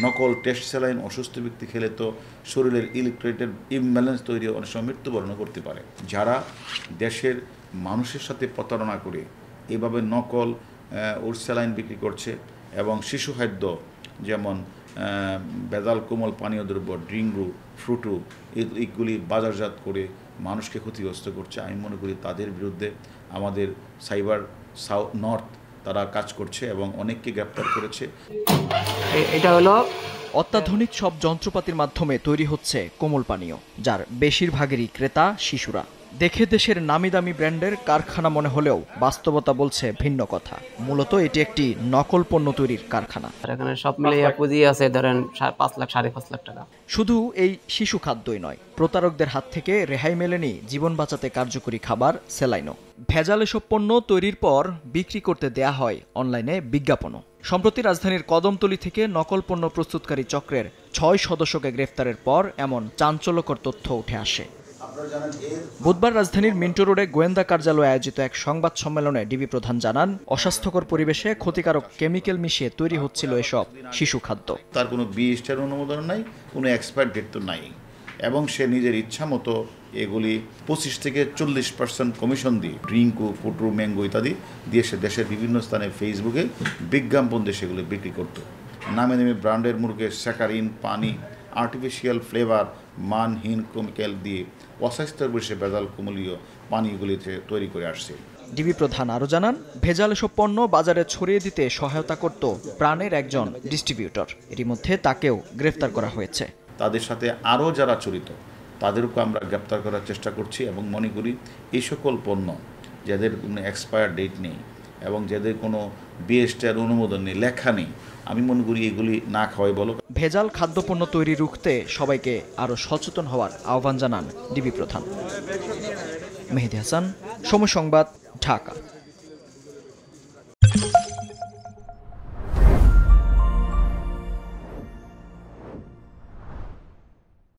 নকল test saline অসুস্থ ব্যক্তি খেলে তো শরীরের ইলেকট্রোলাইটের ইমব্যালেন্স তৈরি অনেক সময় মৃত্যুবরণ করতে পারে। যারা দেশের মানুষের সাথে প্রতারণা করে এভাবে নকল ওর স্যালাইন বিক্রি করছে এবং শিশু খাদ্য যেমন ভেজাল কোমল পানীয় দ্রব্য ড্রিঙ্কু ফ্রুটু এইগুলি বাজারজাত করে মানুষকে ক্ষতিগ্রস্ত করছে, আমি মনে করি তাদের বিরুদ্ধে আমাদের সাইবার নর্থ তারা কাজ করছে এবং অনেককে গ্রেপ্তার করেছে। এটা হলো অত্যাধুনিক সব যন্ত্রপাতির মাধ্যমে তৈরি হচ্ছে কোমল পানীয়, যার বেশিরভাগেরই ক্রেতা শিশুরা। দেখে দেশের নামি দামি ব্র্যান্ডের কারখানা মনে হলেও বাস্তবতা বলছে ভিন্ন কথা। মূলত এটি একটি নকল পণ্য তৈরির কারখানা। এখানে সব মিলিয়ে পুঁজি আছে ধরেন 5 লাখ 5.5 লাখ টাকা। শুধু এই শিশু খাদ্যই নয়, প্রতারকদের হাত থেকে রেহাই মেলেনি জীবন বাঁচাতে কার্যকরী খাবার সেলাইনও। ভেজাল এসব পণ্য তৈরির পর বিক্রি করতে দেয়া হয় অনলাইনে বিজ্ঞাপনও। সম্প্রতি রাজধানীর কদমতলী থেকে নকল পণ্য প্রস্তুতকারী চক্রের 6 সদস্যকে গ্রেফতারের পর এমন চাঞ্চল্যকর তথ্য উঠে আসে। বুধবার রাজধানীর মিন্টো রোডে গোয়েন্দা কার্যালয়ে আয়োজিত এক সংবাদ সম্মেলনে ডিবি প্রধান জানান, অস্বাস্থ্যকর পরিবেশে ক্ষতিকারক কেমিক্যাল মিশিয়ে তৈরি হচ্ছিল এসব শিশু খাদ্য। তার কোনো BSTR অনুমোদন নাই, কোনো এক্সপায়ার ডেট তো নাই, এবং সে নিজের ইচ্ছা মতো এগুলি 25 থেকে 40% কমিশন দিয়ে ড্রিঙ্কু ফুটু ম্যাঙ্গো ইত্যাদি দিয়ে সে দেশের বিভিন্ন স্থানে ফেসবুকে বিজ্ঞাপন দিয়ে সেগুলো বিক্রি করত। নামে নামে ব্র্যান্ডের মুরগের স্যাকারিন পানি আর্টিফিশিয়াল ফ্লেভার মানহীন কেমিক্যাল দিয়ে অস্বাস্থ্যকর বসে ভেজাল কোমলীয় পানিগুলিতে তৈরি করে আসছে। ডিবি প্রধান আরও জানান, ভেজাল এসব পণ্য বাজারে ছড়িয়ে দিতে সহায়তা করত প্রাণের একজন ডিস্ট্রিবিউটর। এরই মধ্যে তাকেও গ্রেফতার করা হয়েছে। তাদের সাথে আরও যারা জড়িত তাদেরকে আমরা গ্রেপ্তার করার চেষ্টা করছি এবং মনে করি এই সকল পণ্য যাদের কোনো এক্সপায়ার ডেট নেই এবং যাদের কোনো BSTR অনুমোদন নেই, লেখা নেই, আমি মনে করি এগুলি না খাওয়াই বলো। ভেজাল খাদ্যপণ্য তৈরি রুখতে সবাইকে আরও সচেতন হওয়ার আহ্বান জানান ডিবি প্রধান। মেহেদী হাসান, সময় সংবাদ, ঢাকা।